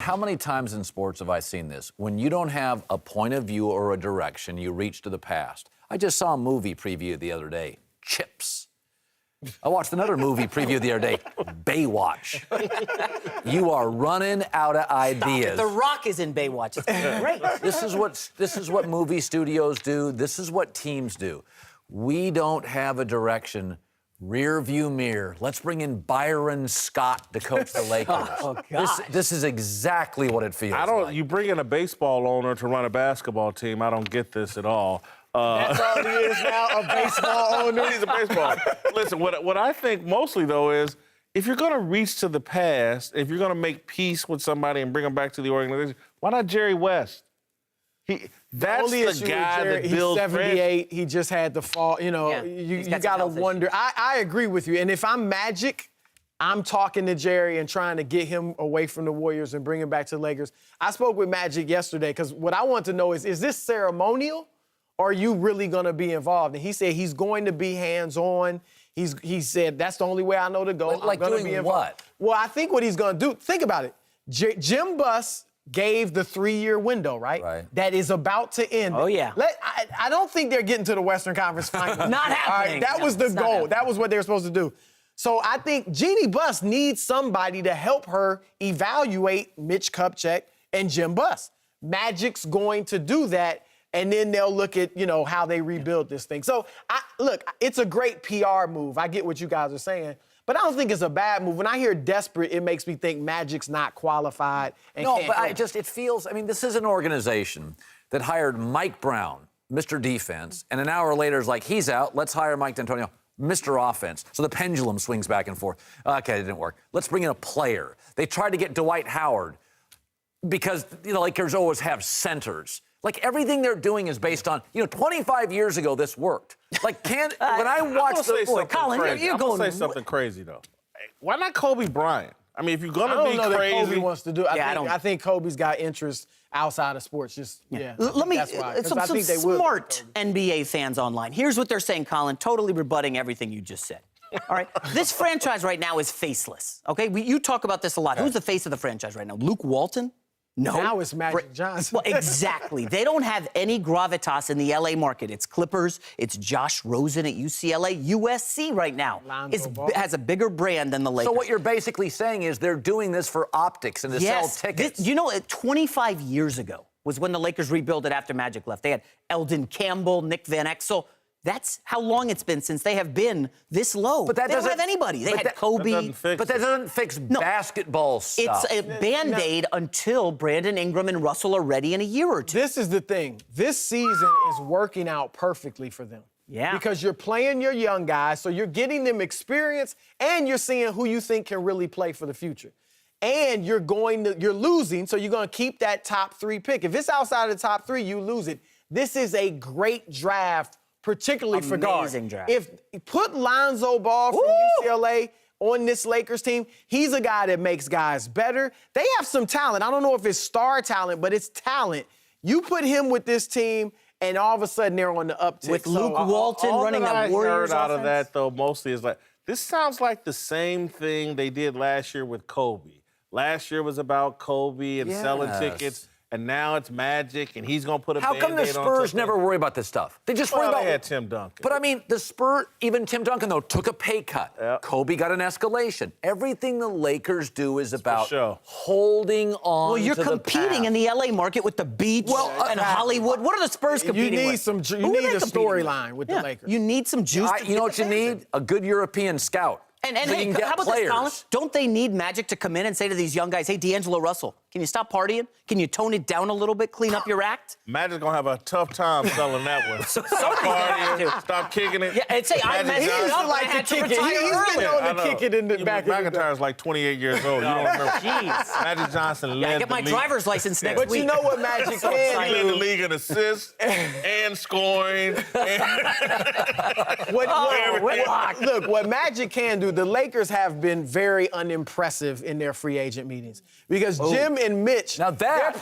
how many times in sports have I seen this? When you don't have a point of view or a direction, you reach to the past. I just saw a movie preview the other day, Chips. I watched another movie preview the other day, Baywatch. You are running out of ideas. The Rock is in Baywatch. It's great. This is what movie studios do. This is what teams do. We don't have a direction. Rear view mirror. Let's bring in Byron Scott to coach the Lakers. Oh, God. This is exactly what it feels like. You bring in a baseball owner to run a basketball team. I don't get this at all. That's all he is now, a baseball owner. He's a baseball. Listen, what I think mostly, though, is if you're going to reach to the past, if you're going to make peace with somebody and bring them back to the organization, why not Jerry West? That's the guy that builds. He's 78. He just had the fall. You know, you got to wonder. I agree with you. And if I'm Magic, I'm talking to Jerry and trying to get him away from the Warriors and bring him back to the Lakers. I spoke with Magic yesterday because what I want to know is this ceremonial or are you really going to be involved? And he said he's going to be hands-on. He said, that's the only way I know to go. Like I'm doing be what? Well, I think what he's going to do, think about it. Jim Buss gave the 3-year window, right? Right. That is about to end. Oh, yeah. I don't think they're getting to the Western Conference Finals. Not happening. All right, that was the goal. That was what they were supposed to do. So I think Jeannie Buss needs somebody to help her evaluate Mitch Kupchak and Jim Buss. Magic's going to do that, and then they'll look at, how they rebuild this thing. So, look, it's a great PR move. I get what you guys are saying. But I don't think it's a bad move. When I hear desperate, it makes me think Magic's not qualified. And no, can't but it feels, this is an organization that hired Mike Brown, Mr. Defense, and an hour later is like, he's out, let's hire Mike D'Antonio, Mr. Offense. So the pendulum swings back and forth. Okay, it didn't work. Let's bring in a player. They tried to get Dwight Howard because the Lakers always have centers. Like, everything they're doing is based on, 25 years ago, this worked. Like, when I watch Colin, you're going to say something crazy, though. Why not Kobe Bryant? If you're going to be know crazy. That Kobe wants to do it. I think Kobe's got interest outside of sports. Let me, some smart NBA fans online. Here's what they're saying, Colin, totally rebutting everything you just said. All right, this franchise right now is faceless, okay? You talk about this a lot. Who's the face of the franchise right now? Luke Walton? No. Now it's Magic Johnson. Well, exactly. They don't have any gravitas in the L.A. market. It's Clippers. It's Josh Rosen at UCLA. USC right now has a bigger brand than the Lakers. So what you're basically saying is they're doing this for optics and to sell tickets. 25 years ago was when the Lakers rebuilt it after Magic left. They had Eldon Campbell, Nick Van Exel. That's how long it's been since they have been this low. But they don't have anybody. They had Kobe. But that doesn't fix basketball stuff. It's a Band-Aid until Brandon Ingram and Russell are ready in a year or two. This is the thing. This season is working out perfectly for them. Yeah. Because you're playing your young guys, so you're getting them experience, and you're seeing who you think can really play for the future. And you're losing, so you're going to keep that top 3 pick. If it's outside of the top 3, you lose it. This is a great draft, particularly for guards. Amazing draft. If put Lonzo Ball from UCLA on this Lakers team, he's a guy that makes guys better. They have some talent. I don't know if it's star talent, but it's talent. You put him with this team, and all of a sudden they're on the uptick. With Luke Walton running a Warriors offense. Out of offense? that, though, mostly is like, this sounds like the same thing they did last year with Kobe. Last year was about Kobe and selling tickets. And now it's Magic, and he's going to put a Band-Aid on. How come the Spurs never worry about this stuff? They just worry about... they had Tim Duncan. But, the Spurs, even Tim Duncan, though, took a pay cut. Yep. Kobe got an escalation. Everything the Lakers do is about holding on to the past. Well, you're competing in the L.A. market with the beach and Hollywood. What are the Spurs competing with? You need a storyline with the Lakers. You need some juice. You know what you need? A good European scout. And hey, how about this, Colin? Don't they need Magic to come in and say to these young guys, hey, D'Angelo Russell, can you stop partying? Can you tone it down a little bit, clean up your act? Magic's going to have a tough time selling that one. Stop partying, stop kicking it. Yeah, and say, I imagine He's been known to kick it in the back. McIntyre's like 28 years old. You don't remember. Jeez. Magic Johnson led I get my driver's license next week. But you know what Magic can He led the league in assists and scoring. Look, what Magic can do, the Lakers have been very unimpressive in their free agent meetings because Jim and Mitch, Now that-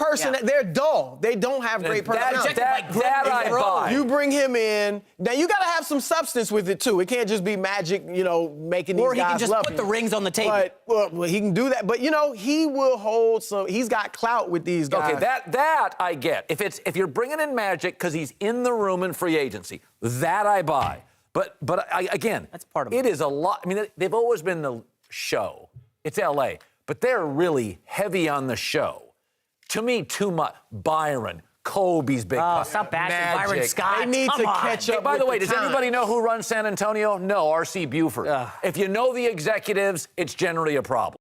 they're dull. They don't have great personality. That I buy. You bring him in. Now you got to have some substance with it too. It can't just be magic, making these guys Or he can just love put him. the rings on the table. But well, he can do that. But he will hold some. He's got clout with these guys. Okay, that I get. If you're bringing in Magic because he's in the room in free agency, that I buy. But again, that's part of it. Is a lot. I mean, they've always been the show. It's L.A., but they're really heavy on the show. To me, too much. Byron, Kobe's big. Stop bashing Byron Magic. Scott. They need Come to on. catch Hey, up. by the with way, does time. anybody know who runs San Antonio? No, R.C. Buford. If you know the executives, it's generally a problem.